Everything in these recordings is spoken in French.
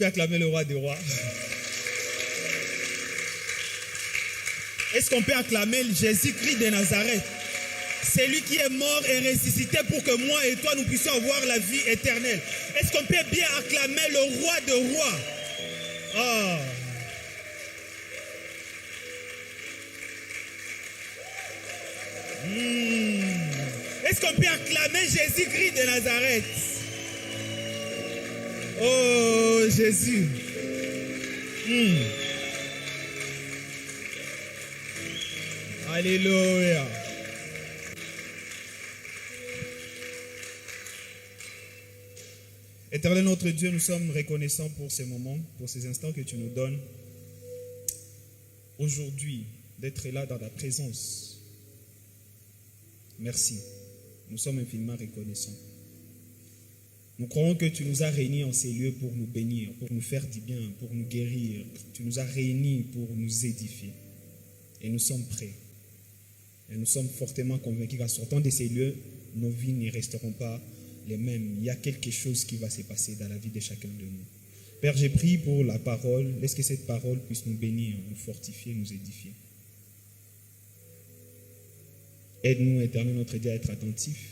peut acclamer le roi des rois? Est-ce qu'on peut acclamer Jésus-Christ de Nazareth? C'est lui qui est mort et ressuscité pour que moi et toi nous puissions avoir la vie éternelle. Est-ce qu'on peut bien acclamer le roi des rois? Oh. Est-ce qu'on peut acclamer Jésus-Christ de Nazareth? Oh Jésus. Alléluia. Éternel notre Dieu, nous sommes reconnaissants pour ces moments, pour ces instants que tu nous donnes aujourd'hui, d'être là dans ta présence. Merci. Nous sommes infiniment reconnaissants. Nous croyons que tu nous as réunis en ces lieux pour nous bénir, pour nous faire du bien, pour nous guérir. Tu nous as réunis pour nous édifier. Et nous sommes prêts. Et nous sommes fortement convaincus qu'en sortant de ces lieux, nos vies ne resteront pas les mêmes. Il y a quelque chose qui va se passer dans la vie de chacun de nous. Père, j'ai prié pour la parole. Laisse que cette parole puisse nous bénir, nous fortifier, nous édifier. Aide-nous, Éternel notre Dieu, à être attentifs.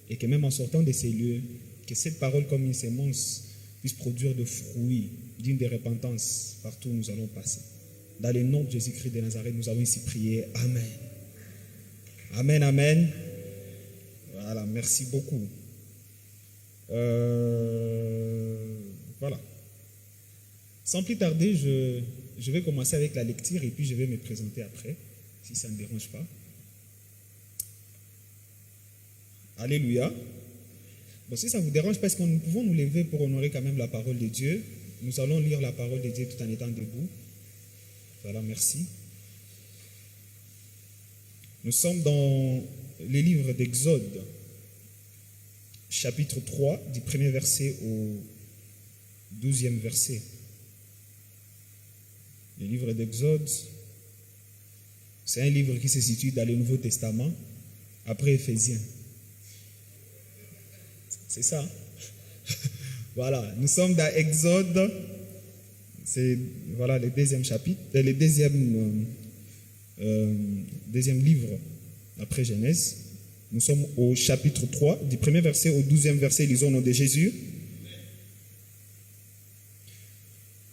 Et que même en sortant de ces lieux, que cette parole comme une sémence puisse produire de fruits dignes de repentance partout où nous allons passer. Dans le nom de Jésus-Christ de Nazareth, nous avons ici prié. Amen. Amen, amen. Voilà, merci beaucoup. Voilà. Sans plus tarder, je vais commencer avec la lecture et puis je vais me présenter après, si ça ne dérange pas. Alléluia. Bon, si ça vous dérange, parce que nous pouvons nous lever pour honorer quand même la parole de Dieu. Nous allons lire la parole de Dieu tout en étant debout. Voilà, merci. Nous sommes dans le livre d'Exode, chapitre 3, du premier verset au 12e verset. Le livre d'Exode, c'est un livre qui se situe dans le Nouveau Testament, après Éphésiens. C'est ça. Voilà, nous sommes dans Exode, c'est voilà, le deuxième chapitre, le deuxième livre après Genèse. Nous sommes au chapitre 3, du premier verset au 12e verset, lisons au nom de Jésus.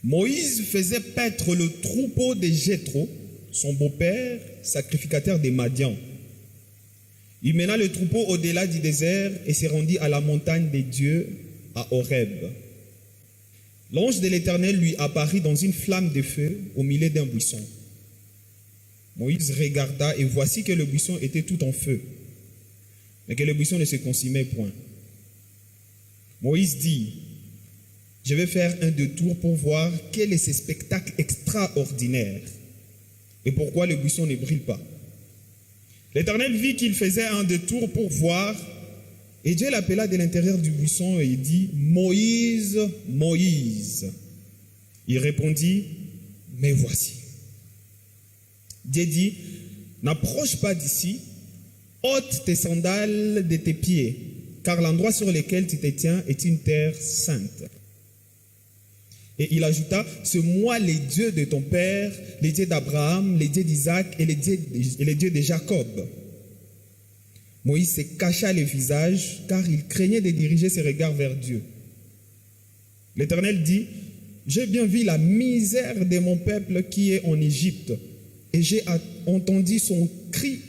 Moïse faisait paître le troupeau de Jéthro, son beau-père, sacrificateur des Madians. Il mena le troupeau au-delà du désert et se rendit à la montagne des dieux, à Horeb. L'ange de l'Éternel lui apparut dans une flamme de feu au milieu d'un buisson. Moïse regarda et voici que le buisson était tout en feu, mais que le buisson ne se consumait point. Moïse dit, « Je vais faire un détour pour voir quel est ce spectacle extraordinaire et pourquoi le buisson ne brûle pas. » L'Éternel vit qu'il faisait un détour pour voir, et Dieu l'appela de l'intérieur du buisson et il dit, « Moïse, Moïse. » Il répondit, « Me voici. » Dieu dit, « N'approche pas d'ici, ôte tes sandales de tes pieds, car l'endroit sur lequel tu te tiens est une terre sainte. » Et il ajouta, « C'est moi le Dieu de ton père, le Dieu d'Abraham, le Dieu d'Isaac et le Dieu de Jacob. » Moïse se cacha le visage, car il craignait de diriger ses regards vers Dieu. L'Éternel dit, « J'ai bien vu la misère de mon peuple qui est en Égypte, et j'ai entendu son cri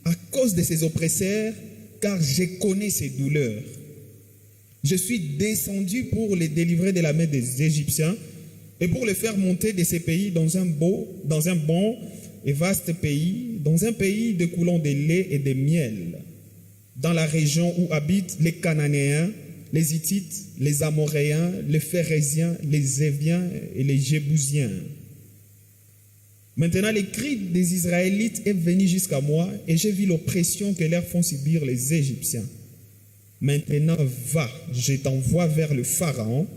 à cause de ses oppresseurs, car je connais ses douleurs. Je suis descendu pour les délivrer de la main des Égyptiens et pour les faire monter de ces pays dans un bon et vaste pays, dans un pays découlant de lait et de miel, dans la région où habitent les Cananéens, les Hittites, les Amoréens, les Phérésiens, les Éviens et les Jébusiens. Maintenant, le cri des Israélites est venu jusqu'à moi et j'ai vu l'oppression que leur font subir les Égyptiens. Maintenant, va, je t'envoie vers le Pharaon.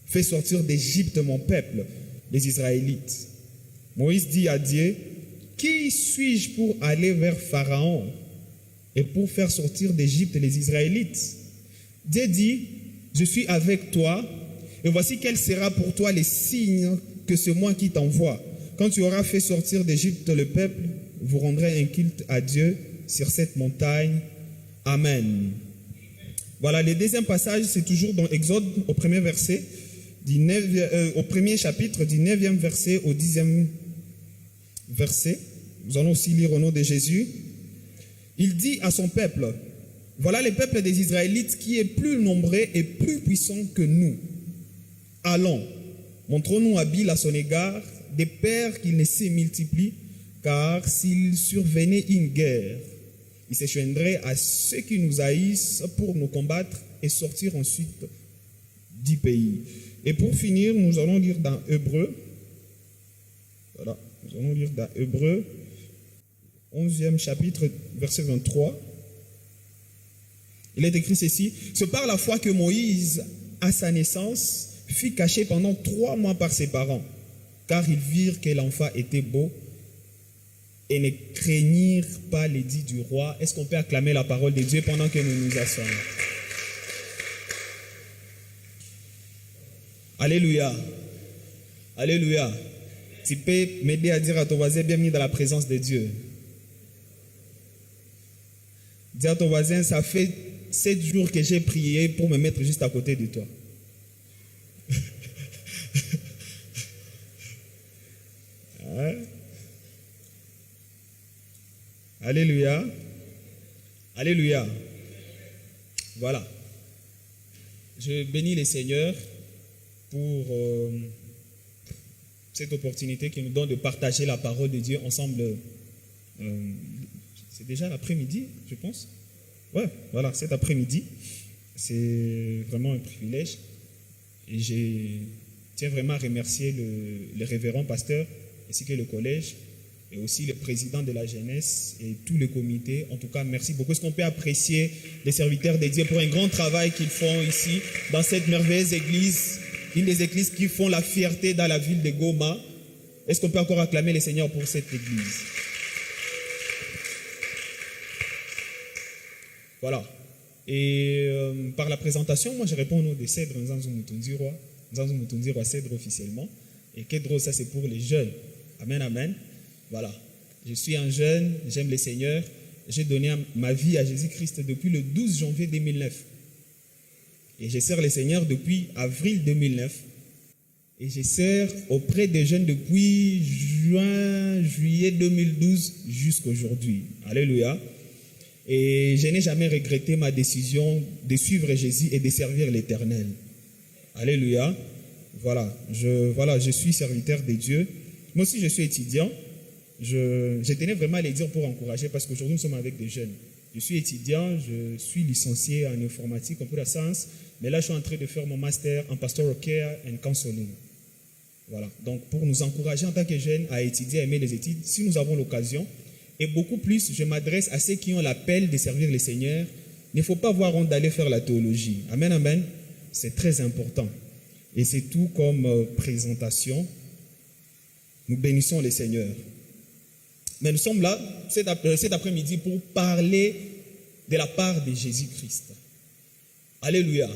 Fais sortir d'Égypte mon peuple, les Israélites. » Moïse dit à Dieu, « Qui suis-je pour aller vers Pharaon et pour faire sortir d'Égypte les Israélites ?» Dieu dit, « Je suis avec toi Et voici quel sera pour toi les signes que c'est moi qui t'envoie. Quand tu auras fait sortir d'Égypte le peuple, vous rendrez un culte à Dieu sur cette montagne. Amen. Voilà, le deuxième passage, c'est toujours dans Exode, au premier verset, au premier chapitre, du 9e verset au 10e verset. Nous allons aussi lire au nom de Jésus. Il dit à son peuple, voilà le peuple des Israélites qui est plus nombreux et plus puissant que nous. Allons, montrons-nous habiles à son égard, de peur qu'il ne se multiplie, car s'il survenait une guerre, il se joindrait à ceux qui nous haïssent pour nous combattre et sortir ensuite du pays. Et pour finir, nous allons lire dans Hébreux. Voilà, nous allons lire dans Hébreux, 11e chapitre, verset 23. Il est écrit ceci. C'est par la foi que Moïse, à sa naissance, fut caché pendant 3 mois par ses parents, car ils virent que l'enfant était beau et ne craignirent pas l'édit du roi. Est-ce qu'on peut acclamer la parole de Dieu pendant que nous nous asseyons? Alléluia. Alléluia. Tu peux m'aider à dire à ton voisin, bienvenue dans la présence de Dieu. Dis à ton voisin, ça fait 7 jours que j'ai prié pour me mettre juste à côté de toi. Hein? Alléluia. Alléluia. Voilà. Je bénis les Seigneurs pour cette opportunité qu'il nous donne de partager la parole de Dieu ensemble. C'est déjà l'après-midi, je pense. Ouais, voilà, cet après-midi. C'est vraiment un privilège. Et je tiens vraiment à remercier le révérend pasteur ainsi que le collège et aussi le président de la jeunesse et tout le comité. En tout cas, merci beaucoup. Est-ce qu'on peut apprécier les serviteurs de Dieu pour un grand travail qu'ils font ici dans cette merveilleuse église, une des églises qui font la fierté dans la ville de Goma? Est-ce qu'on peut encore acclamer le Seigneur pour cette église? Voilà. Et par la présentation, moi je réponds au nom de Cèdre Nzanzu Mutunzi Roi Cèdre officiellement. Et Kedro, ça c'est pour les jeunes. Amen, amen. Voilà. Je suis un jeune, j'aime le Seigneur. J'ai donné ma vie à Jésus-Christ depuis le 12 janvier 2009. Et je sers le Seigneur depuis avril 2009. Et je sers auprès des jeunes depuis juillet 2012 jusqu'à aujourd'hui. Alléluia. Et je n'ai jamais regretté ma décision de suivre Jésus et de servir l'Éternel. Alléluia. Voilà, je suis serviteur de Dieu. Moi aussi, je suis étudiant. Je tenais vraiment à le dire pour encourager parce qu'aujourd'hui, nous sommes avec des jeunes. Je suis étudiant, je suis licencié en informatique, computer science, mais là, je suis en train de faire mon master en pastoral care and counseling. Voilà, donc pour nous encourager en tant que jeunes à étudier, à aimer les études, si nous avons l'occasion, et beaucoup plus, je m'adresse à ceux qui ont l'appel de servir le Seigneur. Il ne faut pas avoir honte d'aller faire la théologie. Amen, amen. C'est très important. Et c'est tout comme présentation. Nous bénissons le Seigneur. Mais nous sommes là cet après-midi pour parler de la part de Jésus-Christ. Alléluia.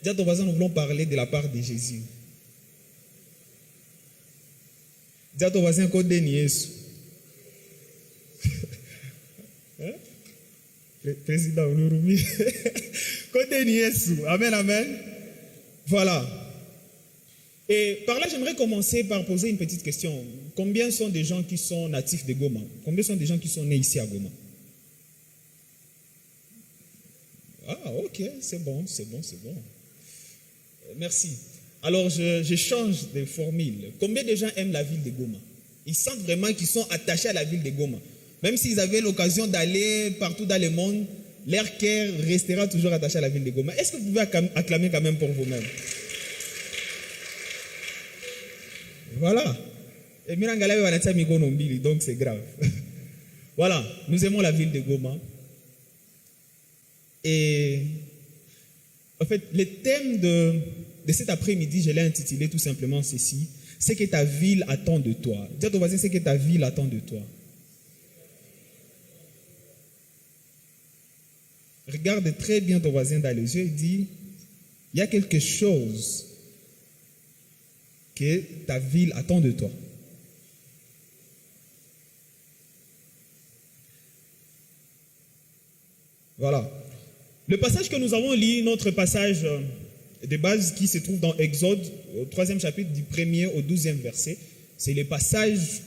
Dis à ton voisin, nous voulons parler de la part de Jésus. Dis à ton voisin, qu'on dénie Jésus. Président Oulurumi. Qu'on dénie Jésus. Amen, amen. Voilà. Et par là, j'aimerais commencer par poser une petite question. Combien sont des gens qui sont natifs de Goma? Combien sont des gens qui sont nés ici à Goma? Ah, ok, c'est bon. Merci. Alors, je change de formule. Combien de gens aiment la ville de Goma? Ils sentent vraiment qu'ils sont attachés à la ville de Goma. Même s'ils avaient l'occasion d'aller partout dans le monde, leur cœur restera toujours attaché à la ville de Goma. Est-ce que vous pouvez acclamer quand même pour vous-même? Voilà. Et donc c'est grave. Voilà, nous aimons la ville de Goma. Et en fait, le thème de cet après-midi, je l'ai intitulé tout simplement ceci: c'est que ta ville attend de toi. Dis à ton voisin, c'est que ta ville attend de toi. Regarde très bien ton voisin dans les yeux et dis: il y a quelque chose que ta ville attend de toi. Voilà. Le passage que nous avons lu, notre passage de base qui se trouve dans Exode, au 3e chapitre, du 1er au 12e verset, c'est le passage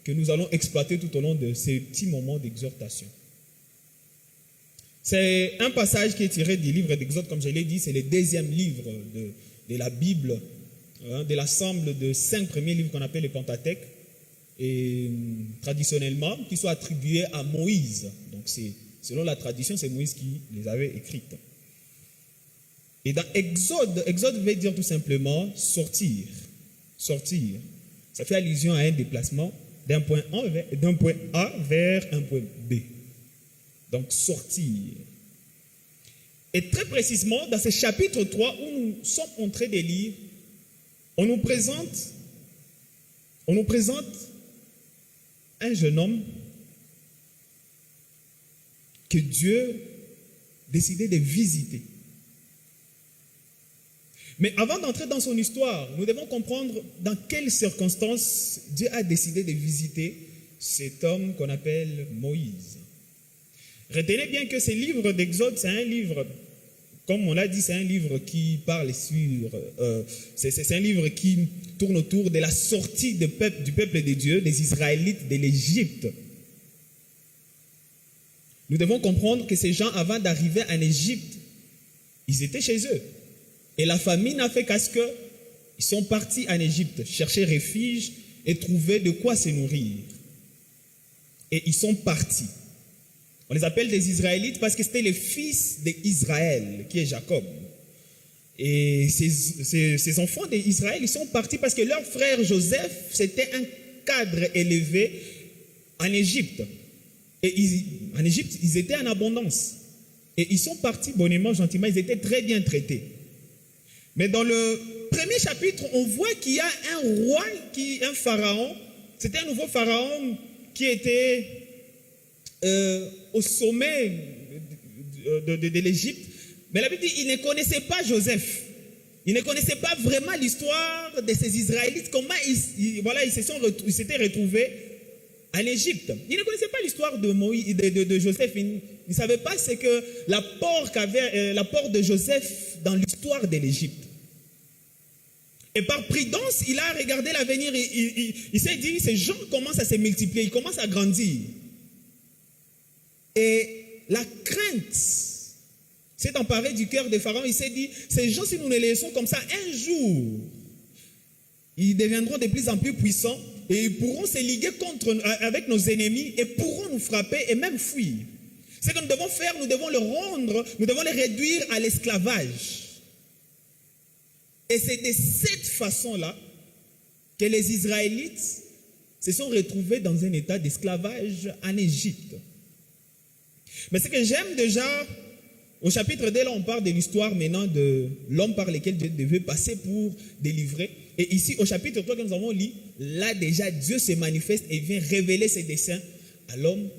que nous allons exploiter tout au long de ces petits moments d'exhortation. C'est un passage qui est tiré du livre d'Exode, comme je l'ai dit, c'est le 2e livre de la Bible, de l'ensemble de 5 premiers livres qu'on appelle le Pentateuque, et traditionnellement, qui sont attribués à Moïse. Donc selon la tradition, c'est Moïse qui les avait écrites. Et dans Exode veut dire tout simplement sortir. Sortir. Ça fait allusion à un déplacement d'un point A vers un point B. Donc sortir. Et très précisément, dans ce chapitre 3 où nous sommes en train de lire, on nous présente un jeune homme que Dieu décidait de visiter. Mais avant d'entrer dans son histoire, nous devons comprendre dans quelles circonstances Dieu a décidé de visiter cet homme qu'on appelle Moïse. Retenez bien que ce livre d'Exode, c'est un livre, comme on l'a dit, c'est un livre qui parle c'est un livre qui tourne autour de la sortie du peuple de Dieu, des Israélites de l'Égypte. Nous devons comprendre que ces gens, avant d'arriver en Égypte, ils étaient chez eux. Et la famine n'a fait qu'à ce qu'ils sont partis en Égypte, chercher refuge et trouver de quoi se nourrir. Et ils sont partis. On les appelle des Israélites parce que c'était le fils d'Israël, qui est Jacob. Et ces enfants d'Israël, ils sont partis parce que leur frère Joseph, c'était un cadre élevé en Égypte. Et en Égypte, ils étaient en abondance. Et ils sont partis bonnement, gentiment, ils étaient très bien traités. Mais dans le premier chapitre, on voit qu'il y a un roi, un pharaon. C'était un nouveau pharaon qui était au sommet de l'Égypte. Mais la Bible dit qu'il ne connaissait pas Joseph. Il ne connaissait pas vraiment l'histoire de ces Israélites, comment ils s'étaient retrouvés en Égypte. Il ne connaissait pas l'histoire de Joseph. Il ne savait pas ce que l'apport de Joseph dans l'histoire de l'Égypte. Et par prudence, il a regardé l'avenir et il s'est dit, ces gens commencent à se multiplier, ils commencent à grandir. Et la crainte s'est emparée du cœur de Pharaon. Il s'est dit, ces gens, si nous les laissons comme ça, un jour, ils deviendront de plus en plus puissants et ils pourront se liguer avec nos ennemis et pourront nous frapper et même fuir. Ce que nous devons faire, nous devons nous devons les réduire à l'esclavage. Et c'est de cette façon-là que les Israélites se sont retrouvés dans un état d'esclavage en Égypte. Mais ce que j'aime déjà, au chapitre 2, là, on parle de l'histoire maintenant de l'homme par lequel Dieu devait passer pour délivrer. Et ici, au chapitre 3 que nous avons lu, là déjà, Dieu se manifeste et vient révéler ses desseins à l'homme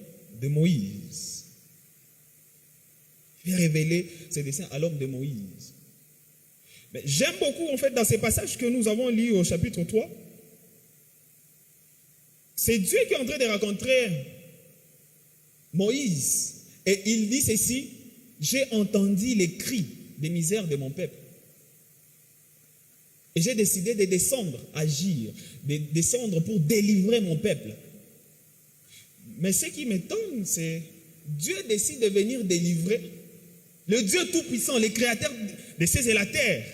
de Moïse. Il vient révéler ses desseins à l'homme de Moïse. Mais j'aime beaucoup, en fait, dans ces passages que nous avons lus au chapitre 3, c'est Dieu qui est en train de rencontrer Moïse. Et il dit ceci, j'ai entendu les cris des misères de mon peuple. Et j'ai décidé de descendre, agir, de descendre pour délivrer mon peuple. Mais ce qui m'étonne, c'est Dieu décide de venir délivrer. Le Dieu Tout-Puissant, le Créateur des cieux et la terre.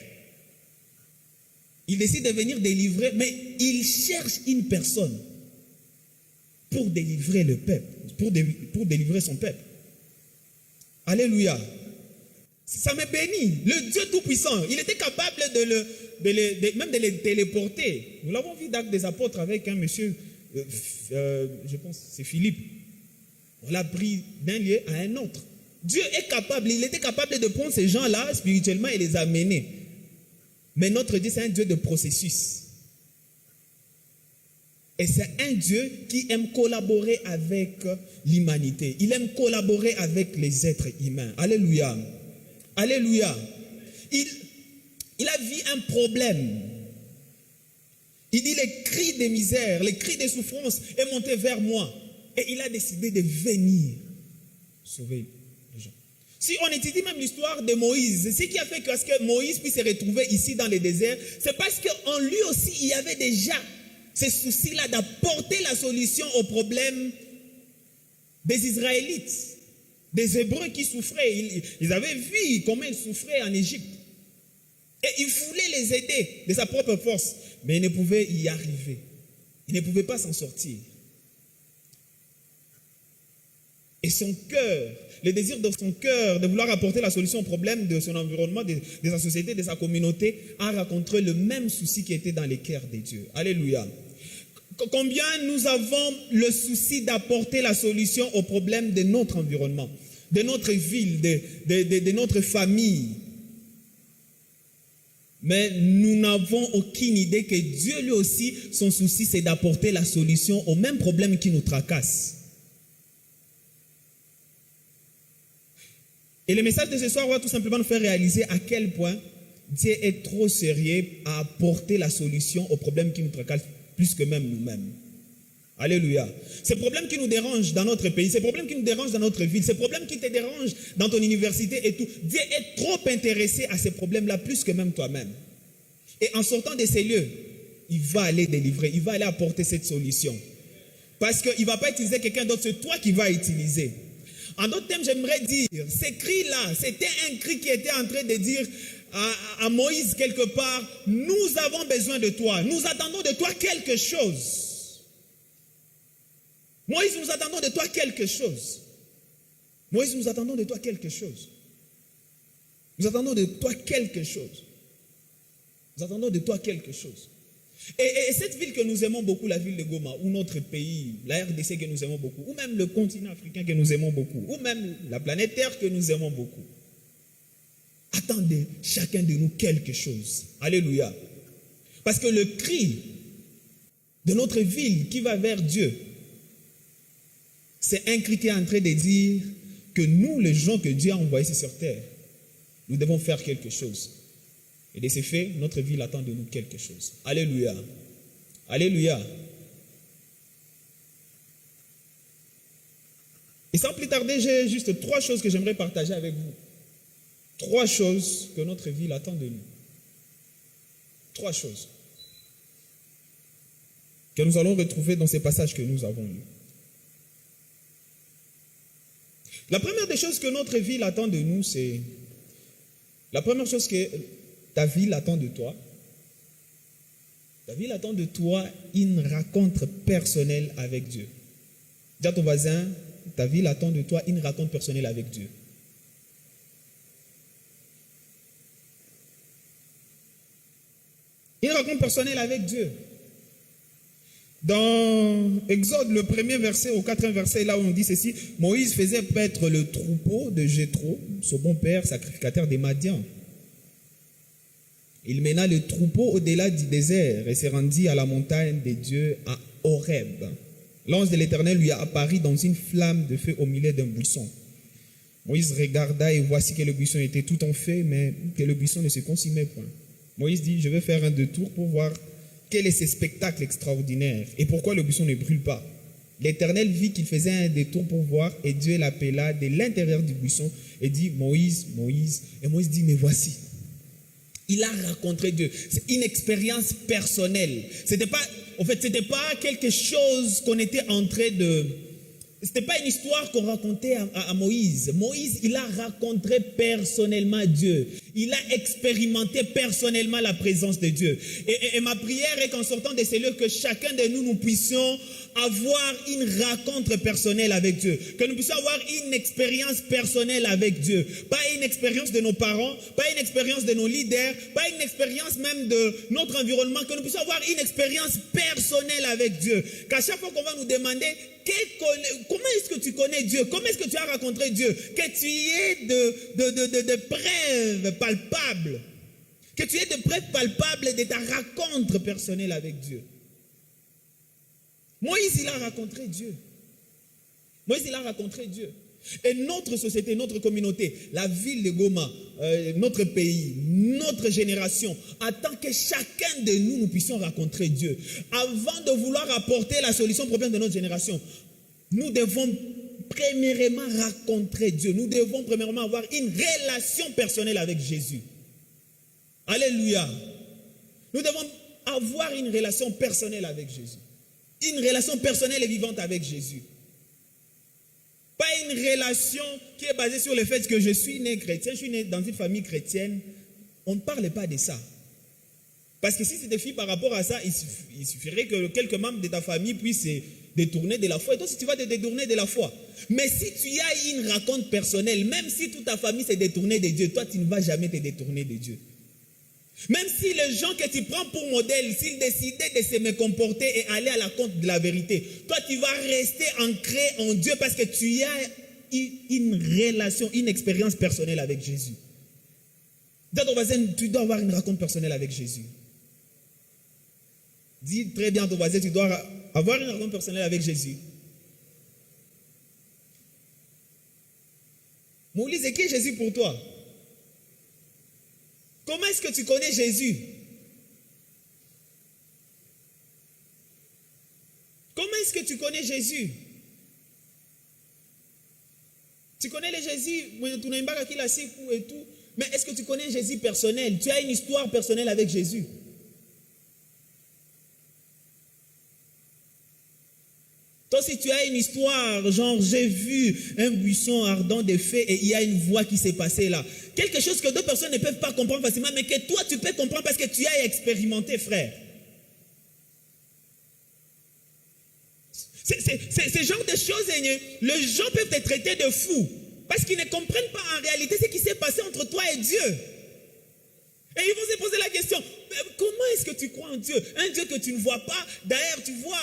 Il décide de venir délivrer, mais il cherche une personne pour délivrer le peuple, pour délivrer son peuple. Alléluia. Ça me bénit. Le Dieu Tout-Puissant, il était capable même de les téléporter. Nous l'avons vu d'Actes des Apôtres avec un monsieur, je pense c'est Philippe. On l'a pris d'un lieu à un autre. Dieu est capable, il était capable de prendre ces gens-là spirituellement et les amener. Mais notre Dieu, c'est un Dieu de processus. Et c'est un Dieu qui aime collaborer avec l'humanité. Il aime collaborer avec les êtres humains. Alléluia. Alléluia. Il a vu un problème. Il dit les cris de misère, les cris de souffrance est monté vers moi. Et il a décidé de venir sauver les gens. Si on étudie même l'histoire de Moïse, ce qui a fait que Moïse puisse se retrouver ici dans le désert, c'est parce qu'en lui aussi, il y avait déjà ce souci-là d'apporter la solution au problème des Israélites, des Hébreux qui souffraient. Ils avaient vu comment ils souffraient en Égypte. Et il voulait les aider de sa propre force, mais il ne pouvait y arriver. Il ne pouvait pas s'en sortir. Et son cœur, le désir de son cœur de vouloir apporter la solution au problème de son environnement, de sa société, de sa communauté, a rencontré le même souci qui était dans les cœurs des dieux. Alléluia. Combien nous avons le souci d'apporter la solution au problème de notre environnement, de notre ville, de notre famille. Mais nous n'avons aucune idée que Dieu lui aussi, son souci c'est d'apporter la solution au même problème qui nous tracasse. Et le message de ce soir va tout simplement nous faire réaliser à quel point Dieu est trop sérieux à apporter la solution aux problèmes qui nous tracassent plus que même nous-mêmes. Alléluia. Ces problèmes qui nous dérangent dans notre pays, ces problèmes qui nous dérangent dans notre ville, ces problèmes qui te dérangent dans ton université et tout, Dieu est trop intéressé à ces problèmes-là plus que même toi-même. Et en sortant de ces lieux, il va aller délivrer, il va aller apporter cette solution. Parce qu'il ne va pas utiliser quelqu'un d'autre, c'est toi qui vas utiliser. En d'autres termes, j'aimerais dire, ces cris-là, c'était un cri qui était en train de dire à Moïse quelque part, nous avons besoin de toi, nous attendons de toi quelque chose. Moïse, nous attendons de toi quelque chose. Moïse, nous attendons de toi quelque chose. Nous attendons de toi quelque chose. Nous attendons de toi quelque chose. Et cette ville que nous aimons beaucoup, la ville de Goma, ou notre pays, la RDC que nous aimons beaucoup, ou même le continent africain que nous aimons beaucoup, ou même la planète Terre que nous aimons beaucoup, attendez chacun de nous quelque chose. Alléluia. Parce que le cri de notre ville qui va vers Dieu, c'est un cri qui est en train de dire que nous, les gens que Dieu a envoyés sur terre, nous devons faire quelque chose. Et de ce fait, notre ville attend de nous quelque chose. Alléluia. Alléluia. Et sans plus tarder, j'ai juste 3 choses que j'aimerais partager avec vous. 3 choses que notre ville attend de nous. 3 choses que nous allons retrouver dans ces passages que nous avons lus. La première des choses que notre ville attend de nous, c'est... La première chose que ta ville attend de toi, ta ville attend de toi une rencontre personnelle avec Dieu. Dis à ton voisin, ta ville attend de toi une rencontre personnelle avec Dieu. Une rencontre personnelle avec Dieu. Dans Exode, le 1er verset au 4e verset, là où on dit ceci, Moïse faisait paître le troupeau de Jéthro, son bon père, sacrificateur des Madians. Il mena le troupeau au-delà du désert et se rendit à la montagne des dieux à Horeb. L'ange de l'Éternel lui a apparu dans une flamme de feu au milieu d'un buisson. Moïse regarda et voici que le buisson était tout en feu, mais que le buisson ne se consumait point. Moïse dit, je vais faire un détour pour voir quel est ce spectacle extraordinaire et pourquoi le buisson ne brûle pas. L'Éternel vit qu'il faisait un détour pour voir et Dieu l'appela de l'intérieur du buisson et dit, Moïse, Moïse. Et Moïse dit, mais voici. Il a rencontré Dieu. C'est une expérience personnelle. C'était pas quelque chose qu'on était en train de... C'était pas une histoire qu'on racontait à Moïse. Moïse, il a rencontré personnellement Dieu. Il a expérimenté personnellement la présence de Dieu. Et ma prière est qu'en sortant de ces lieux, que chacun de nous puissions avoir une rencontre personnelle avec Dieu. Que nous puissions avoir une expérience personnelle avec Dieu. Pas une expérience de nos parents, pas une expérience de nos leaders, pas une expérience même de notre environnement. Que nous puissions avoir une expérience personnelle avec Dieu. Qu'à chaque fois qu'on va nous demander comment est-ce que tu connais Dieu, comment est-ce que tu as rencontré Dieu, que tu aies de preuves palpables, que tu aies de preuves palpables de ta rencontre personnelle avec Dieu. Moïse, il a rencontré Dieu. Moïse, il a rencontré Dieu. Et notre société, notre communauté, la ville de Goma, notre pays, notre génération, attend que chacun de nous, nous puissions rencontrer Dieu. Avant de vouloir apporter la solution au problème de notre génération, nous devons premièrement rencontrer Dieu. Nous devons premièrement avoir une relation personnelle avec Jésus. Alléluia. Nous devons avoir une relation personnelle avec Jésus. Une relation personnelle et vivante avec Jésus. Pas une relation qui est basée sur le fait que je suis né chrétien, je suis né dans une famille chrétienne. On ne parle pas de ça. Parce que si c'était fait par rapport à ça, il suffirait que quelques membres de ta famille puissent se détourner de la foi. Et toi, si tu vas te détourner de la foi. Mais si tu as une rencontre personnelle, même si toute ta famille s'est détournée de Dieu, toi, tu ne vas jamais te détourner de Dieu. Même si les gens que tu prends pour modèle, s'ils décidaient de se comporter et aller à la compte de la vérité, toi, tu vas rester ancré en Dieu parce que tu as une relation, une expérience personnelle avec Jésus. Dis à ton voisin, tu dois avoir une rencontre personnelle avec Jésus. Dis très bien à ton voisin, tu dois avoir une rencontre personnelle avec Jésus. Moïse, c'est qui Jésus pour toi? Comment est-ce que tu connais Jésus? Comment est-ce que tu connais Jésus? Tu connais le Jésus, et tout, mais est-ce que tu connais Jésus personnel? Tu as une histoire personnelle avec Jésus. Toi, si tu as une histoire, genre j'ai vu un buisson ardent de feu et il y a une voix qui s'est passée là. Quelque chose que d'autres personnes ne peuvent pas comprendre facilement, mais que toi tu peux comprendre parce que tu as expérimenté, frère. Ce genre de choses, les gens peuvent te traiter de fou parce qu'ils ne comprennent pas en réalité ce qui s'est passé entre toi et Dieu. Et ils vont se poser la question, comment est-ce que tu crois en Dieu? Un Dieu que tu ne vois pas, d'ailleurs tu vois,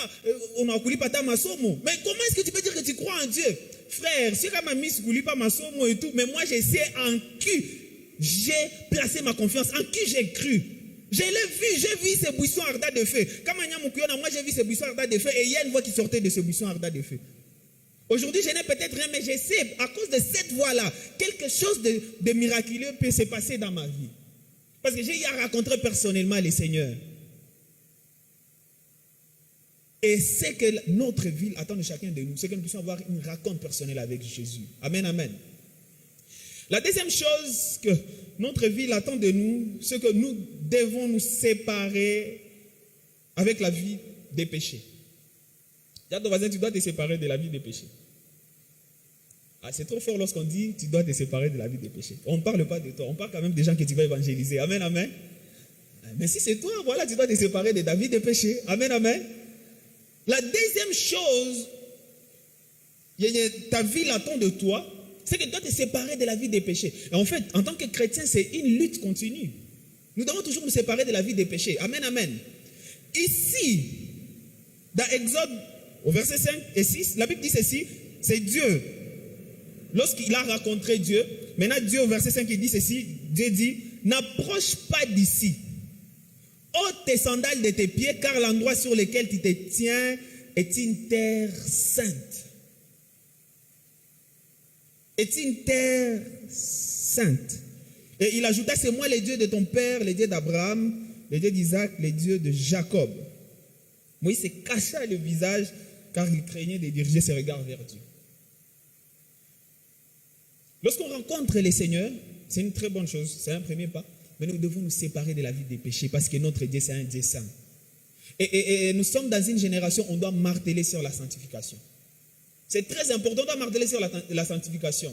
on a coulé pas ta masomo. Mais comment est-ce que tu peux dire que tu crois en Dieu? Frère, si ma mise coulé pas masomo et tout, mais moi je sais en qui j'ai placé ma confiance, en qui j'ai cru. Je l'ai vu, j'ai vu ces buissons ardents de feu. Comme moi j'ai vu ces buissons ardents de feu et il y a une voix qui sortait de ce buisson ardent de feu. Aujourd'hui, je n'ai peut-être rien, mais je sais, à cause de cette voix-là, quelque chose de miraculeux peut se passer dans ma vie. Parce que j'ai rencontré personnellement le Seigneur. Et c'est que notre ville attend de chacun de nous, c'est que nous puissions avoir une rencontre personnelle avec Jésus. Amen, amen. La deuxième chose que notre ville attend de nous, c'est que nous devons nous séparer avec la vie des péchés. Dis à ton voisin, tu dois te séparer de la vie des péchés. Ah, c'est trop fort lorsqu'on dit tu dois te séparer de la vie des péchés. On ne parle pas de toi, on parle quand même des gens que tu vas évangéliser. Amen, amen. Mais si c'est toi, voilà, tu dois te séparer de ta vie des péchés. Amen, amen. La deuxième chose, ta vie attend de toi, c'est que tu dois te séparer de la vie des péchés. Et en fait, en tant que chrétien, c'est une lutte continue. Nous devons toujours nous séparer de la vie des péchés. Amen, amen. Ici, dans Exode, au verset 5 et 6, la Bible dit ceci, c'est Dieu. Lorsqu'il a rencontré Dieu, maintenant Dieu au verset 5 il dit ceci, Dieu dit, n'approche pas d'ici, ôte tes sandales de tes pieds, car l'endroit sur lequel tu te tiens est une terre sainte. Est une terre sainte. Et il ajouta, c'est moi le Dieu de ton père, le Dieu d'Abraham, le Dieu d'Isaac, le Dieu de Jacob. Moïse se cacha le visage, car il craignait de diriger ses regards vers Dieu. Lorsqu'on rencontre le Seigneur, c'est une très bonne chose, c'est un premier pas, mais nous devons nous séparer de la vie des péchés parce que notre Dieu, c'est un Dieu saint. Et nous sommes dans une génération où on doit marteler sur la sanctification. C'est très important, on doit marteler sur la sanctification.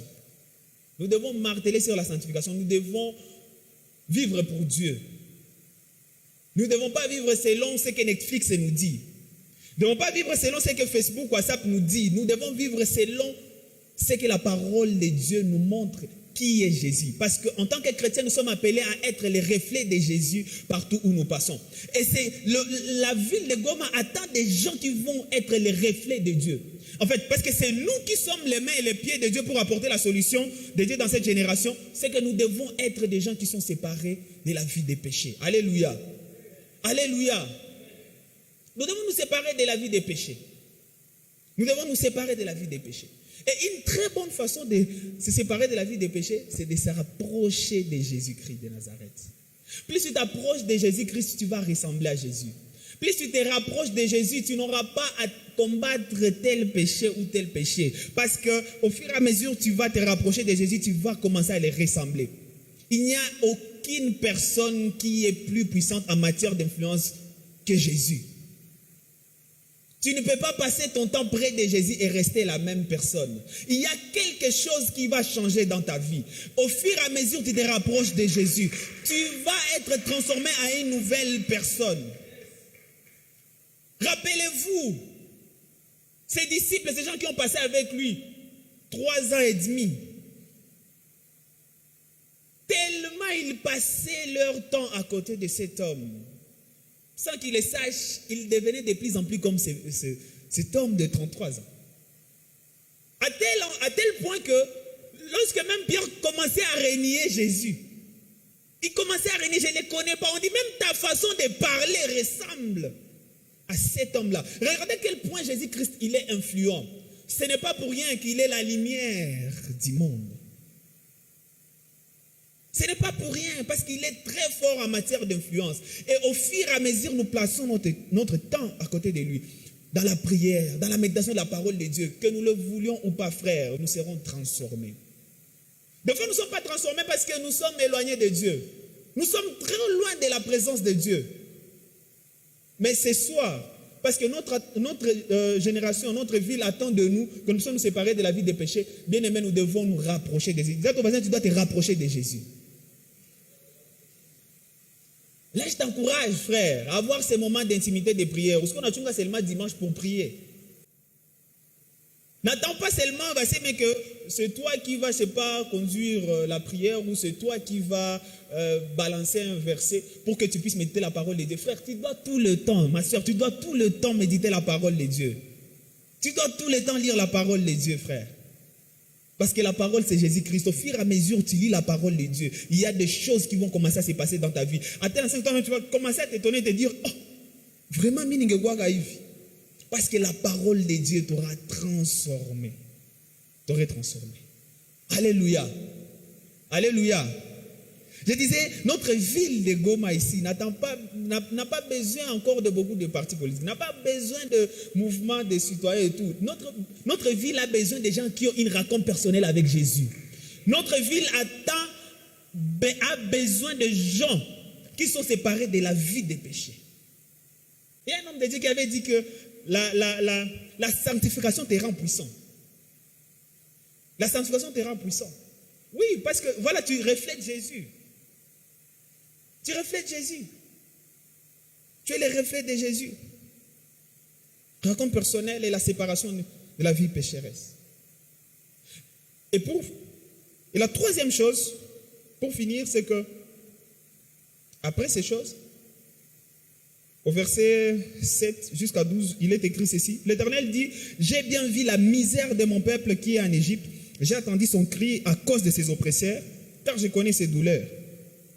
Nous devons marteler sur la sanctification, nous devons vivre pour Dieu. Nous ne devons pas vivre selon ce que Netflix nous dit. Nous ne devons pas vivre selon ce que Facebook, WhatsApp nous dit. Nous devons vivre selon ce que la parole de Dieu nous montre qui est Jésus. Parce qu'en tant que chrétiens, nous sommes appelés à être les reflets de Jésus partout où nous passons. Et c'est la ville de Goma attend des gens qui vont être les reflets de Dieu. En fait, parce que c'est nous qui sommes les mains et les pieds de Dieu pour apporter la solution de Dieu dans cette génération, c'est que nous devons être des gens qui sont séparés de la vie des péchés. Alléluia. Alléluia. Nous devons nous séparer de la vie des péchés. Nous devons nous séparer de la vie des péchés. Et une très bonne façon de se séparer de la vie des péchés, c'est de se rapprocher de Jésus-Christ de Nazareth. Plus tu t'approches de Jésus-Christ, tu vas ressembler à Jésus. Plus tu te rapproches de Jésus, tu n'auras pas à combattre tel péché ou tel péché. Parce qu'au fur et à mesure, tu vas te rapprocher de Jésus, tu vas commencer à les ressembler. Il n'y a aucune personne qui est plus puissante en matière d'influence que Jésus. Tu ne peux pas passer ton temps près de Jésus et rester la même personne. Il y a quelque chose qui va changer dans ta vie. Au fur et à mesure que tu te rapproches de Jésus, tu vas être transformé en une nouvelle personne. Rappelez-vous, ces disciples, ces gens qui ont passé avec lui 3 ans et demi, tellement ils passaient leur temps à côté de cet homme. Sans qu'il le sache, il devenait de plus en plus comme cet homme de 33 ans. À tel point que, lorsque même Pierre commençait à renier Jésus, il commençait à renier, je ne le connais pas. On dit même ta façon de parler ressemble à cet homme-là. Regardez à quel point Jésus-Christ, il est influent. Ce n'est pas pour rien qu'il est la lumière du monde. Ce n'est pas pour rien, parce qu'il est très fort en matière d'influence. Et au fur et à mesure, nous plaçons notre temps à côté de lui. Dans la prière, dans la méditation de la parole de Dieu, que nous le voulions ou pas, frère, nous serons transformés. Des fois, nous ne sommes pas transformés parce que nous sommes éloignés de Dieu. Nous sommes très loin de la présence de Dieu. Mais ce soir, parce que notre génération, notre ville attend de nous que nous sommes séparés de la vie des péchés, bien aimé, nous devons nous rapprocher de Jésus. Dis à ton voisin, tu dois te rapprocher de Jésus. Là, je t'encourage, frère, à avoir ces moments d'intimité de prière. Ou ce qu'on a choisi seulement dimanche pour prier. N'attends pas seulement, mais que c'est toi qui vas, je sais pas, conduire la prière ou c'est toi qui vas balancer un verset pour que tu puisses méditer la parole de Dieu. Frère, tu dois tout le temps, ma soeur, tu dois tout le temps méditer la parole de Dieu. Tu dois tout le temps lire la parole de Dieu, frère. Parce que la parole, c'est Jésus-Christ. Au fur et à mesure, tu lis la parole de Dieu. Il y a des choses qui vont commencer à se passer dans ta vie. À tel instant, tu vas commencer à t'étonner et te dire, oh, vraiment, parce que la parole de Dieu t'aura transformé. T'aurait transformé. Alléluia. Alléluia. Je disais, notre ville de Goma ici n'a pas besoin encore de beaucoup de partis politiques, n'a pas besoin de mouvements de citoyens et tout. Notre ville a besoin de gens qui ont une rencontre personnelle avec Jésus. Notre ville a besoin de gens qui sont séparés de la vie des péchés. Il y a un homme de Dieu qui avait dit que la sanctification te rend puissant. La sanctification te rend puissant. Oui, parce que voilà, tu reflètes Jésus. Tu reflètes Jésus. Tu es le reflet de Jésus. Rencontre personnelle et la séparation de la vie pécheresse. Et la troisième chose, pour finir, c'est que après ces choses, au verset 7 jusqu'à 12, il est écrit ceci. L'Éternel dit, j'ai bien vu la misère de mon peuple qui est en Égypte. J'ai attendu son cri à cause de ses oppresseurs, car je connais ses douleurs.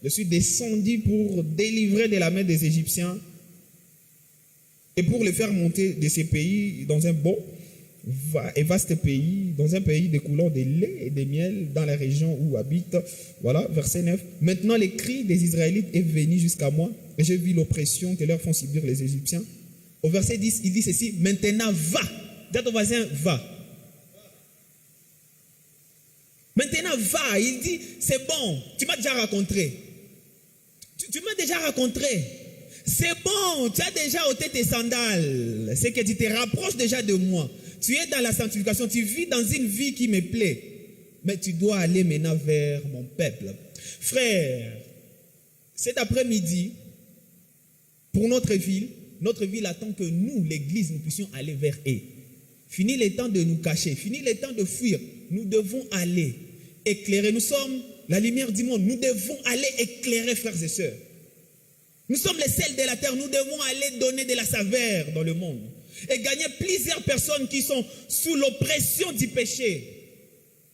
Je suis descendu pour délivrer de la main des Égyptiens et pour les faire monter de ces pays dans un beau et vaste pays, dans un pays découlant de lait et de miel, dans la région où habitent. Voilà, verset 9. Maintenant, les cris des Israélites est venu jusqu'à moi et j'ai vu l'oppression que leur font subir les Égyptiens. Au verset 10, il dit ceci, maintenant va. Dis à ton voisin, va. Maintenant, va. Il dit, c'est bon, tu m'as déjà rencontré. Tu m'as déjà rencontré. C'est bon, tu as déjà ôté tes sandales. C'est que tu te rapproches déjà de moi. Tu es dans la sanctification, tu vis dans une vie qui me plaît. Mais tu dois aller maintenant vers mon peuple. Frère, cet après-midi, pour notre ville attend que nous, l'Église, nous puissions aller vers eux. Fini le temps de nous cacher, fini le temps de fuir. Nous devons aller éclairer. Nous sommes la lumière du monde. Nous devons aller éclairer, frères et sœurs. Nous sommes les sels de la terre. Nous devons aller donner de la saveur dans le monde. Et gagner plusieurs personnes qui sont sous l'oppression du péché.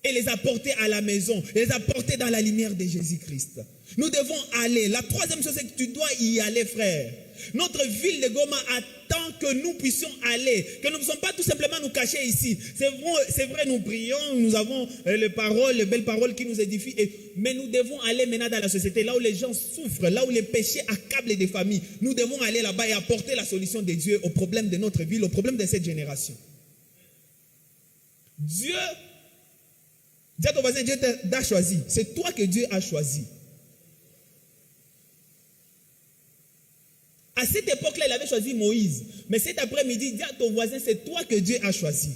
Et les apporter à la maison. Les apporter dans la lumière de Jésus-Christ. Nous devons aller. La troisième chose, c'est que tu dois y aller, frère. Notre ville de Goma attend que nous puissions aller, que nous ne puissions pas tout simplement nous cacher ici. C'est vrai, nous prions, nous avons les paroles, les belles paroles qui nous édifient, mais nous devons aller maintenant dans la société, là où les gens souffrent, là où les péchés accablent des familles. Nous devons aller là-bas et apporter la solution de Dieu aux problèmes de notre ville, aux problèmes de cette génération. Dieu, dis à ton voisin, Dieu t'a choisi. C'est toi que Dieu a choisi. À cette époque-là, il avait choisi Moïse. Mais cet après-midi, dis à ton voisin, c'est toi que Dieu a choisi.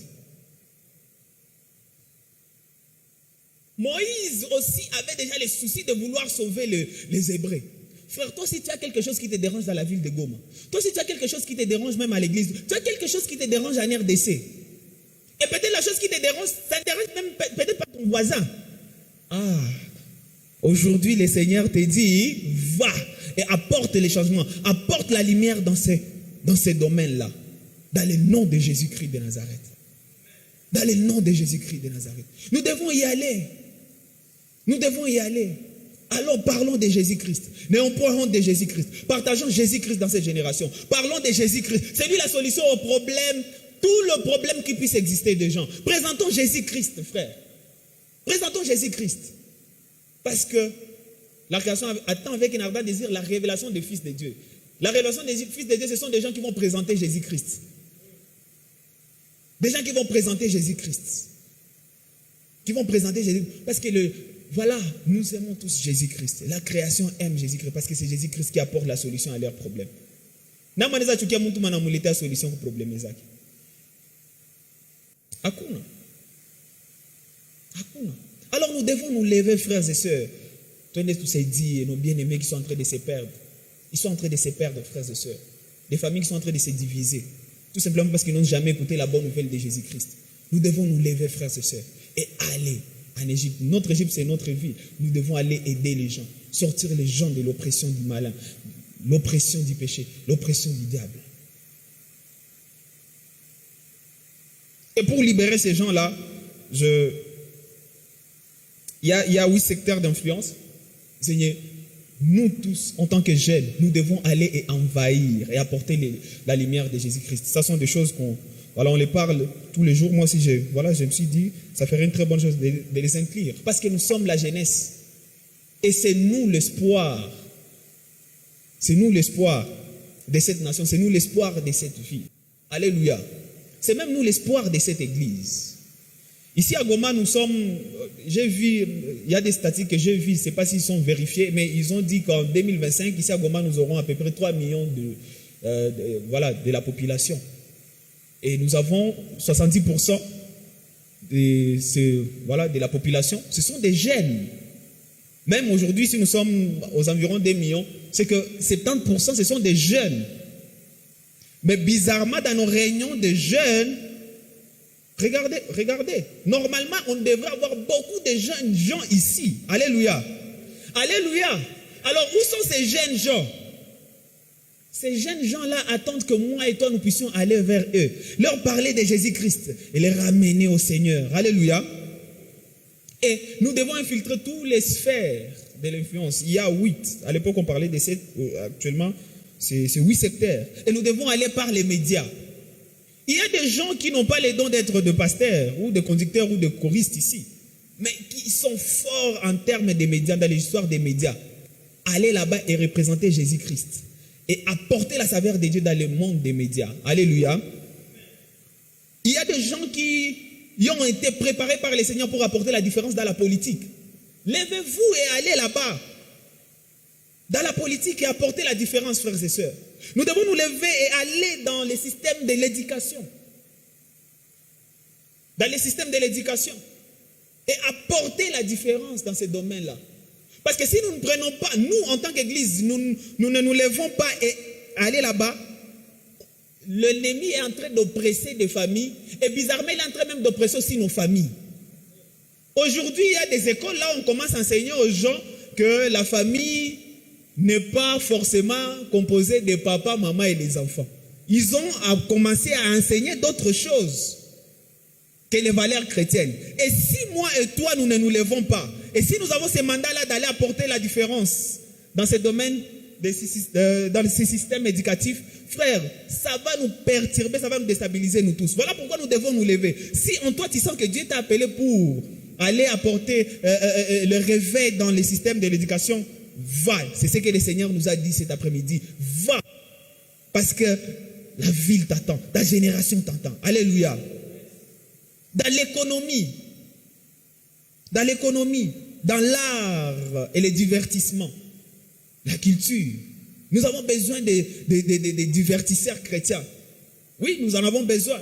Moïse aussi avait déjà les soucis de vouloir sauver les Hébreux. Frère, toi aussi tu as quelque chose qui te dérange dans la ville de Goma. Toi aussi tu as quelque chose qui te dérange même à l'église. Tu as quelque chose qui te dérange en RDC. Et peut-être la chose qui te dérange, ça ne dérange même peut-être pas ton voisin. Ah, aujourd'hui le Seigneur te dit, va et apporte les changements, apporte la lumière dans ces domaines-là. Dans le nom de Jésus-Christ de Nazareth. Dans le nom de Jésus-Christ de Nazareth. Nous devons y aller. Nous devons y aller. Alors parlons de Jésus-Christ. N'ayons point honte de Jésus-Christ. Partageons Jésus-Christ dans cette génération. Parlons de Jésus-Christ. C'est lui la solution au problème, tout le problème qui puisse exister des gens. Présentons Jésus-Christ, frère. Présentons Jésus-Christ. Parce que la création attend avec un ardent désir la révélation des fils de Dieu. La révélation des fils de Dieu, ce sont des gens qui vont présenter Jésus-Christ. Des gens qui vont présenter Jésus-Christ. Qui vont présenter Jésus-Christ. Parce que voilà, nous aimons tous Jésus-Christ. La création aime Jésus-Christ parce que c'est Jésus-Christ qui apporte la solution à leurs problèmes. Solution au problème. Hakuna. Alors nous devons nous lever, frères et sœurs. Tenez tous ces dits et nos bien-aimés qui sont en train de se perdre. Ils sont en train de se perdre, frères et sœurs. Des familles qui sont en train de se diviser. Tout simplement parce qu'ils n'ont jamais écouté la bonne nouvelle de Jésus-Christ. Nous devons nous lever, frères et sœurs, et aller en Égypte. Notre Égypte, c'est notre vie. Nous devons aller aider les gens, sortir les gens de l'oppression du malin, l'oppression du péché, l'oppression du diable. Et pour libérer ces gens-là, il y a 8 secteurs d'influence. Seigneur, nous tous, en tant que jeunes, nous devons aller et envahir et apporter la lumière de Jésus-Christ. Ce sont des choses on les parle tous les jours. Moi aussi, je me suis dit, ça ferait une très bonne chose de les inclure. Parce que nous sommes la jeunesse. Et c'est nous l'espoir. C'est nous l'espoir de cette nation. C'est nous l'espoir de cette vie. Alléluia. C'est même nous l'espoir de cette église. Ici à Goma, nous sommes, j'ai vu, il y a des statistiques que j'ai vues, je ne sais pas s'ils sont vérifiés, mais ils ont dit qu'en 2025, ici à Goma, nous aurons à peu près 3 millions de la population. Et nous avons 70% de la population, ce sont des jeunes. Même aujourd'hui, si nous sommes aux environs des millions, c'est que 70% ce sont des jeunes. Mais bizarrement, dans nos réunions de jeunes, regardez. Normalement, on devrait avoir beaucoup de jeunes gens ici. Alléluia. Alléluia. Alors, où sont ces jeunes gens? Ces jeunes gens-là attendent que moi et toi, nous puissions aller vers eux. Leur parler de Jésus-Christ et les ramener au Seigneur. Alléluia. Et nous devons infiltrer toutes les sphères de l'influence. Il y a 8. À l'époque, on parlait de 7. Actuellement, c'est 8 secteurs. Et nous devons aller par les médias. Il y a des gens qui n'ont pas les dons d'être de pasteurs ou de conducteurs ou de choristes ici, mais qui sont forts en termes des médias, dans l'histoire des médias. Aller là-bas et représenter Jésus-Christ et apporter la saveur de Dieu dans le monde des médias. Alléluia. Il y a des gens qui ont été préparés par le Seigneur pour apporter la différence dans la politique. Levez-vous et allez là-bas, dans la politique, et apporter la différence, frères et sœurs. Nous devons nous lever et aller dans le système de l'éducation. Dans le système de l'éducation. Et apporter la différence dans ces domaines-là. Parce que si nous ne prenons pas, nous en tant qu'Église, nous ne nous levons pas et aller là-bas, l'ennemi est en train d'oppresser des familles. Et bizarrement, il est en train même d'oppresser aussi nos familles. Aujourd'hui, il y a des écoles, là, on commence à enseigner aux gens que la famille n'est pas forcément composée de papa, maman et les enfants. Ils ont commencé à enseigner d'autres choses que les valeurs chrétiennes. Et si moi et toi, nous ne nous levons pas, et si nous avons ce mandat-là d'aller apporter la différence dans ce domaine, dans ces systèmes éducatifs, frère, ça va nous perturber, ça va nous déstabiliser nous tous. Voilà pourquoi nous devons nous lever. Si en toi tu sens que Dieu t'a appelé pour aller apporter le réveil dans les systèmes de l'éducation, va. C'est ce que le Seigneur nous a dit cet après-midi. Va. Parce que la ville t'attend, ta génération t'attend. Alléluia. Dans l'économie, dans l'art et les divertissements, la culture. Nous avons besoin de divertisseurs chrétiens. Oui, nous en avons besoin.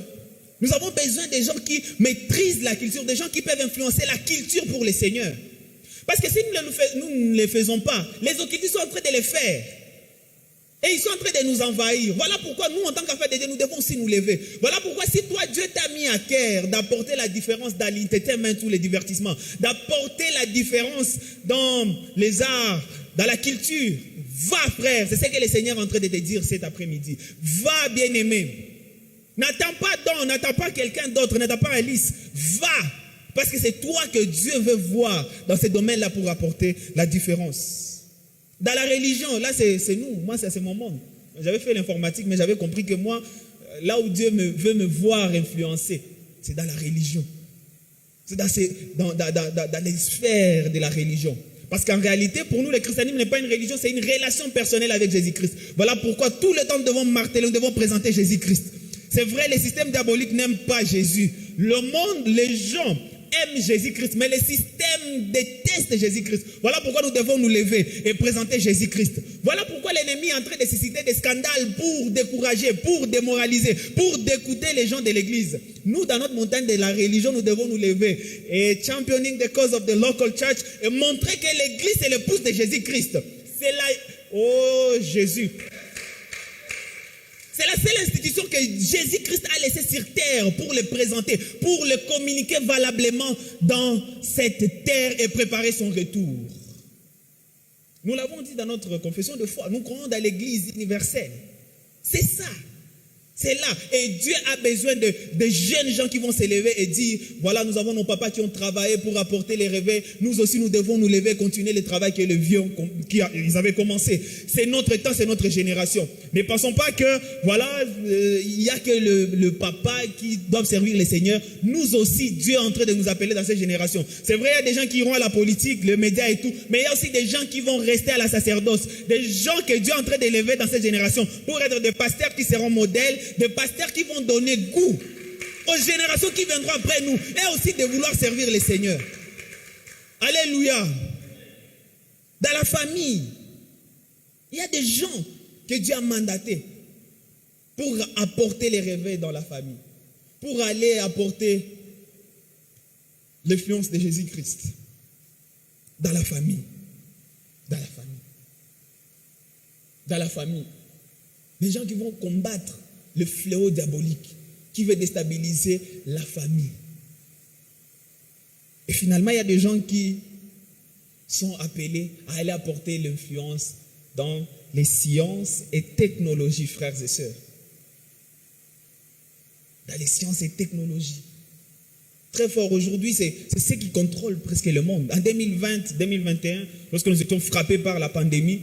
Nous avons besoin des gens qui maîtrisent la culture, des gens qui peuvent influencer la culture pour le Seigneur. Parce que si nous ne le faisons pas, les occultistes sont en train de le faire. Et ils sont en train de nous envahir. Voilà pourquoi nous, en tant qu'enfants de Dieu, nous devons aussi nous lever. Voilà pourquoi si toi, Dieu t'a mis à cœur d'apporter la différence dans l'entertainment ou les divertissements, d'apporter la différence dans les arts, dans la culture, va frère, c'est ce que le Seigneur est en train de te dire cet après-midi. Va bien-aimé. N'attends pas Don, n'attends pas quelqu'un d'autre, n'attends pas Alice. Va, parce que c'est toi que Dieu veut voir dans ce domaine-là pour apporter la différence. Dans la religion, là c'est nous, moi c'est mon monde. J'avais fait l'informatique, mais j'avais compris que moi, là où Dieu veut me voir influencer, c'est dans la religion. C'est dans les sphères de la religion. Parce qu'en réalité, pour nous, le christianisme n'est pas une religion, c'est une relation personnelle avec Jésus-Christ. Voilà pourquoi tout le temps nous devons marteler, nous devons présenter Jésus-Christ. C'est vrai, les systèmes diaboliques n'aiment pas Jésus. Le monde, les gens aiment Jésus-Christ, mais les systèmes détestent Jésus-Christ. Voilà pourquoi nous devons nous lever et présenter Jésus-Christ. Voilà pourquoi l'ennemi est en train de susciter des scandales pour décourager, pour démoraliser, pour dégoûter les gens de l'église. Nous, dans notre montagne de la religion, nous devons nous lever et championing the cause of the local church et montrer que l'église est l'épouse de Jésus-Christ. C'est là, oh Jésus. C'est la seule institution que Jésus-Christ a laissée sur terre pour le présenter, pour le communiquer valablement dans cette terre et préparer son retour. Nous l'avons dit dans notre confession de foi, nous croyons dans l'église universelle. C'est ça. C'est là. Et Dieu a besoin de jeunes gens qui vont se lever et dire, voilà, nous avons nos papas qui ont travaillé pour apporter les réveils. Nous aussi, nous devons nous lever et continuer le travail que les vieux ils avaient commencé. C'est notre temps, c'est notre génération. Ne pensons pas que, voilà, il n'y a que le papa qui doit servir le Seigneur. Nous aussi, Dieu est en train de nous appeler dans cette génération. C'est vrai, il y a des gens qui iront à la politique, les médias et tout, mais il y a aussi des gens qui vont rester à la sacerdoce. Des gens que Dieu est en train d'élever dans cette génération pour être des pasteurs qui seront modèles, des pasteurs qui vont donner goût aux générations qui viendront après nous et aussi de vouloir servir le Seigneur. Alléluia. Dans la famille, il y a des gens que Dieu a mandatés pour apporter les réveils dans la famille, pour aller apporter l'influence de Jésus-Christ dans la famille. Dans la famille. Dans la famille. Des gens qui vont combattre le fléau diabolique qui veut déstabiliser la famille. Et finalement, il y a des gens qui sont appelés à aller apporter l'influence dans les sciences et technologies, frères et sœurs. Dans les sciences et technologies. Très fort aujourd'hui, c'est ce qui contrôle presque le monde. En 2020, 2021, lorsque nous étions frappés par la pandémie,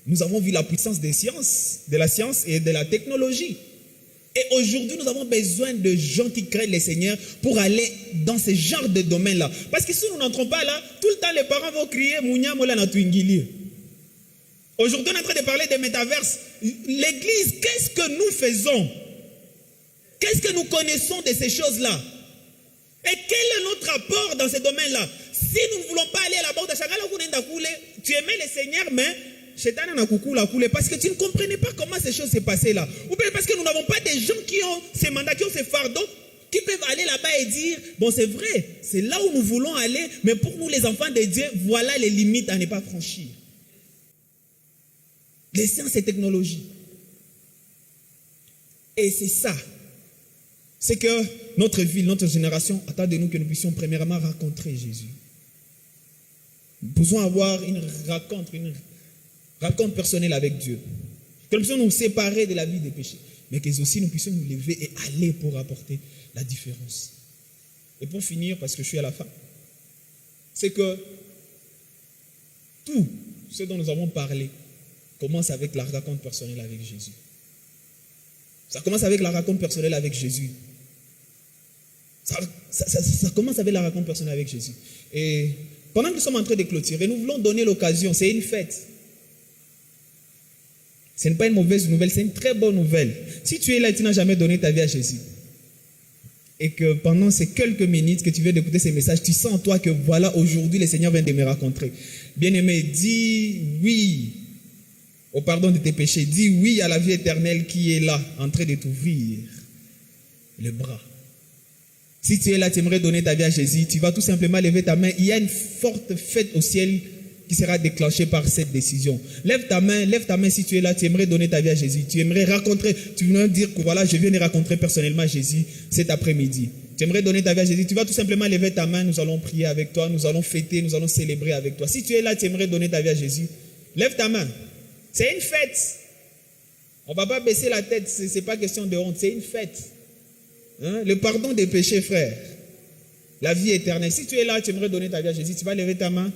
nous avons vu la puissance des sciences, de la science et de la technologie. Et aujourd'hui, nous avons besoin de gens qui craignent le Seigneur pour aller dans ce genre de domaine-là. Parce que si nous n'entrons pas là, tout le temps les parents vont crier « Mounia mola na tuingili ». Aujourd'hui, on est en train de parler des métaverses. L'église, qu'est-ce que nous faisons? Qu'est-ce que nous connaissons de ces choses-là? Et quel est notre apport dans ces domaines-là? Si nous ne voulons pas aller à la banque de Chagala, tu aimais le Seigneur, mais parce que tu ne comprenais pas comment ces choses s'est passées là. Ou bien parce que nous n'avons pas des gens qui ont ces mandats, qui ont ces fardeaux, qui peuvent aller là-bas et dire, bon c'est vrai, c'est là où nous voulons aller, mais pour nous les enfants de Dieu, voilà les limites à ne pas franchir. Les sciences et technologies. Et c'est ça. C'est que notre ville, notre génération attend de nous que nous puissions premièrement rencontrer Jésus. Nous pouvons avoir une rencontre personnelle avec Dieu. Que nous puissions nous séparer de la vie des péchés. Mais que aussi nous puissions nous lever et aller pour apporter la différence. Et pour finir, parce que je suis à la fin, c'est que tout ce dont nous avons parlé commence avec la rencontre personnelle avec Jésus. Ça commence avec la rencontre personnelle avec Jésus. Ça commence avec la rencontre personnelle avec Jésus. Et pendant que nous sommes en train de clôturer, nous voulons donner l'occasion. C'est une fête. Ce n'est pas une mauvaise nouvelle, c'est une très bonne nouvelle. Si tu es là et tu n'as jamais donné ta vie à Jésus, et que pendant ces quelques minutes que tu viens d'écouter ces messages, tu sens en toi que voilà, aujourd'hui, le Seigneur vient de me rencontrer. Bien-aimé, dis oui au pardon de tes péchés. Dis oui à la vie éternelle qui est là, en train de t'ouvrir le bras. Si tu es là, tu aimerais donner ta vie à Jésus, tu vas tout simplement lever ta main. Il y a une forte fête au ciel qui sera déclenchée par cette décision. Lève ta main si tu es là, tu aimerais donner ta vie à Jésus. Tu aimerais rencontrer, tu veux dire que voilà, je viens de rencontrer personnellement Jésus cet après-midi. Tu aimerais donner ta vie à Jésus, tu vas tout simplement lever ta main, nous allons prier avec toi, nous allons fêter, nous allons célébrer avec toi. Si tu es là, tu aimerais donner ta vie à Jésus, lève ta main. C'est une fête. On ne va pas baisser la tête, ce n'est pas question de honte, c'est une fête. Hein? Le pardon des péchés, frère. La vie éternelle. Si tu es là, tu aimerais donner ta vie à Jésus, tu vas lever ta main.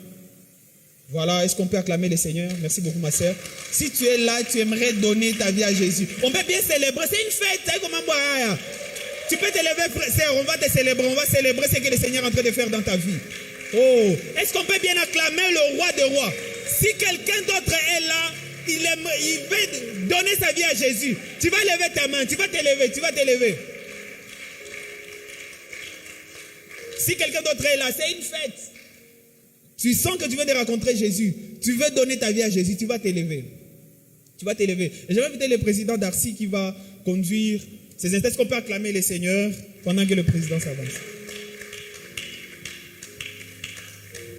Voilà, est-ce qu'on peut acclamer le Seigneur? Merci beaucoup, ma sœur. Si tu es là, tu aimerais donner ta vie à Jésus. On peut bien célébrer, c'est une fête. Tu peux te lever, frère, on va te célébrer. On va célébrer ce que le Seigneur est en train de faire dans ta vie. Oh, est-ce qu'on peut bien acclamer le roi des rois? Si quelqu'un d'autre est là, il veut donner sa vie à Jésus, tu vas lever ta main, tu vas te lever. Si quelqu'un d'autre est là, c'est une fête. Tu sens que tu veux rencontrer Jésus, tu veux donner ta vie à Jésus, tu vas t'élever. Et je vais inviter le président d'Arcy qui va conduire ces instants. Est-ce qu'on peut acclamer le Seigneur pendant que le président s'avance?